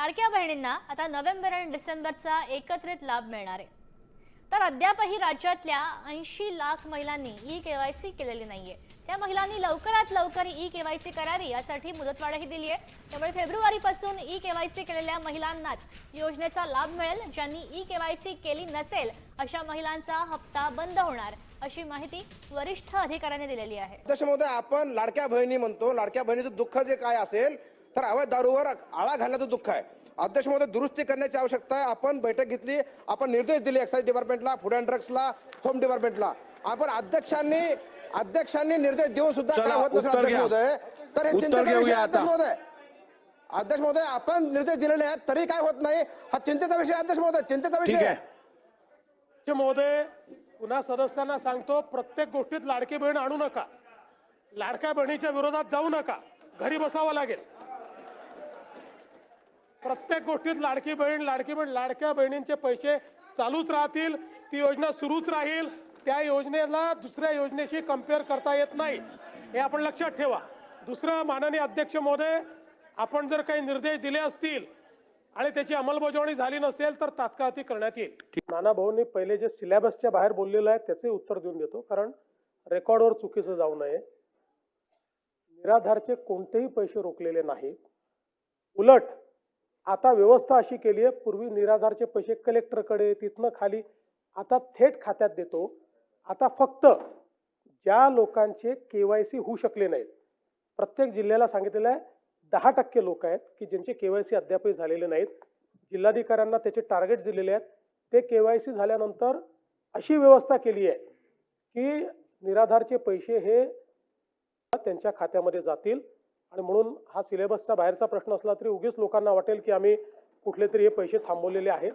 लाडक्या बहिणींना आता नोव्हेंबर आणि डिसेंबरचा एकत्रित लाभ मिळणार आहे। तर अद्यापही राज्यातल्या 80 लाख महिलांनी ई-केवायसी केलेली नाहीये। त्या महिलांनी लवकरात लवकर ई-केवायसी करावी यासाठी मुदतवाढही दिली आहे। त्यामुळे फेब्रुवारीपासून ई-केवायसी केलेल्या महिलांनाच योजनेचा लाभ मिळेल। ज्यांनी ई-केवायसी केली नसेल अशा महिलांचा हप्ता बंद होणार अशी माहिती वरिष्ठ अधिकाऱ्यांनी दिलेली आहे। त्याच्यामध्ये आपण लाडक्या बहिणी म्हणतो, लाडक्या बहिणीचं दुःख जे काय असेल तर अवैध दारूवर आळा घालण्याचं दुःख आहे। अध्यक्ष महोदय, दुरुस्ती करण्याची आवश्यकता आहे। आपण बैठक घेतली, आपण निर्देश दिले एक्साइज डिपार्टमेंटला, फूड अँड ड्रग्सला, होम डिपार्टमेंटला। आपण अध्यक्षांनी निर्देश देऊन सुद्धा काय होत नसेल अध्यक्ष महोदय, तर हे चिंतेचा विषय आहे अध्यक्ष महोदय, आपण निर्देश दिलेले आहेत तरी काय होत नाही, हा चिंतेचा विषय अध्यक्ष महोदय, चिंतेचा विषय आहे। महोदय, पुन्हा सदस्यांना सांगतो, प्रत्येक गोष्टीत लाडकी बहीण आणू नका, लाडक्या बहिणीच्या विरोधात जाऊ नका, घरी बसावं लागेल। प्रत्येक गोष्टीत लाडकी बहीण लाडक्या बहिणींचे पैसे चालूच राहतील, ती योजना सुरूच राहील। त्या योजनेला दुसऱ्या योजनेशी कंपेअर करता येत नाही, हे आपण लक्षात ठेवा। दुसरं, माननीय अध्यक्ष महोदय, आपण जर काही निर्देश दिले असतील आणि त्याची अंमलबजावणी झाली नसेल तर तात्काळ ती करण्यात येईल। नाना भाऊंनी पहिले जे सिलेबसच्या बाहेर बोललेलं आहे त्याचे उत्तर देऊन देतो, कारण रेकॉर्डवर चुकीचं जाऊ नये। निराधारचे कोणतेही पैसे रोखलेले नाहीत, उलट आता व्यवस्था अशी केली आहे, पूर्वी निराधारचे पैसे कलेक्टरकडे, तिथनं खाली, आता थेट खात्यात देतो। आता फक्त ज्या लोकांचे केवायसी होऊ शकले नाहीत, प्रत्येक जिल्ह्याला सांगितलेलं आहे 10% लोक आहेत की ज्यांचे केवायसी अद्यापही झालेले नाहीत। जिल्हाधिकाऱ्यांना त्याचे टार्गेट दिलेले आहेत। ते केवायसी झाल्यानंतर अशी व्यवस्था केली आहे की निराधारचे पैसे हे त्यांच्या खात्यामध्ये जातील। आणि म्हणून हा सिलेबसचा बाहेरचा प्रश्न असला तरी उगीच लोकांना वाटेल की आम्ही कुठले तरी हे पैसे थांबवलेले आहेत।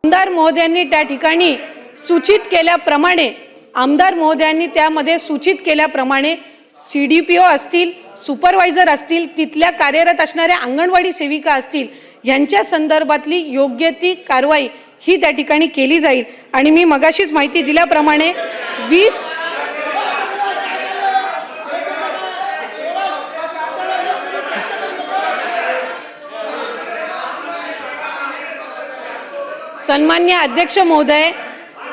आमदार महोदयांनी त्या ठिकाणी सूचित केल्याप्रमाणे त्यामध्ये सूचित केल्याप्रमाणे CDPO असतील, सुपरवायझर असतील, तिथल्या कार्यरत असणाऱ्या अंगणवाडी सेविका असतील, यांच्या संदर्भातली योग्य ती कारवाई ही त्या ठिकाणी केली जाईल। आणि मी मगाशीच माहिती दिल्याप्रमाणे 20 सन्मान्य अध्यक्ष महोदय,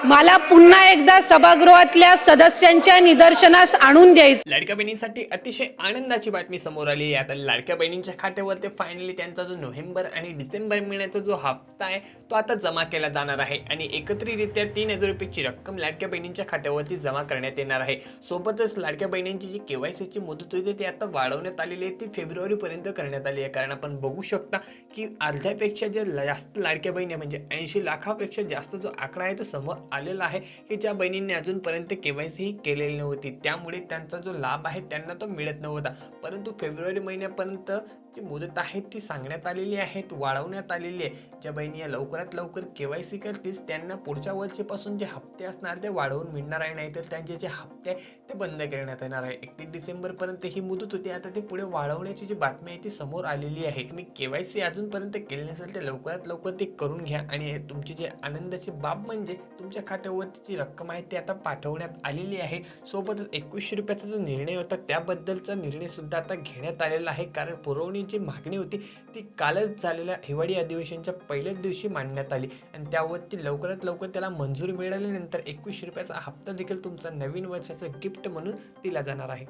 मला पुन्हा एकदा सभागृहातल्या सदस्यांच्या निदर्शनास आणून द्यायचं। लाडक्या बहिणींसाठी अतिशय आनंदाची बातमी समोर आली आहे। आता लाडक्या बहिणींच्या खात्यावरती फायनली त्यांचा जो नोव्हेंबर आणि डिसेंबर महिन्याचा जो हप्ता आहे तो आता जमा केला जाणार आहे आणि एकत्रितरित्या 3000 रुपयाची रक्कम लाडक्या बहिणींच्या खात्यावरती जमा करण्यात येणार आहे। सोबतच लाडक्या बहिणींची जी केवायसीची मुदत होती ती आता वाढवण्यात आलेली आहे, ती फेब्रुवारीपर्यंत करण्यात आली आहे। कारण आपण बघू शकता की अर्ध्यापेक्षा जे जास्त लाडक्या बहिणी म्हणजे 80 लाखापेक्षा जास्त जो आकडा आहे तो समोर आलेला आहे की ज्या बहिणींनी अजूनपर्यंत केवायसी ही केलेली नव्हती, त्यामुळे त्यांचा जो लाभ आहे त्यांना तो मिळत नव्हता। परंतु फेब्रुवारी महिन्यापर्यंत जी मुदत आहे ती सांगण्यात आलेली आहे, वाढवण्यात आलेली आहे। ज्या बहिणी लवकरात लवकर केवायसी करतील त्यांना पुढच्या वर्षीपासून जे हप्ते असणार ते वाढवून मिळणार आहे, नाहीतर त्यांचे जे हप्ते ते बंद करण्यात येणार आहे। 31 डिसेंबरपर्यंत ही मुदत होती, आता ते पुढे वाढवण्याची जी बातमी आहे ती समोर आलेली आहे। तुम्ही केवायसी अजूनपर्यंत केली नसेल तर लवकरात लवकर ते करून घ्या आणि तुमची जी आनंदाची बाब म्हणजे तुमच्या खात्यावरती जी रक्कम आहे ती आता पाठवण्यात आलेली आहे। सोबतच 2100 रुपयाचा जो निर्णय होता त्याबद्दलचा निर्णय सुद्धा आता घेण्यात आलेला आहे, कारण पुरवणीची मागणी होती ती कालच झालेल्या हिवाळी अधिवेशनाच्या पहिल्याच दिवशी मांडण्यात आली आणि त्यावरती लवकरात लवकर त्याला मंजुरी मिळाल्यानंतर 2100 रुपयाचा हप्ता देखील तुमचा नवीन वर्षाचा गिफ्ट म्हणून दिला जाणार आहे।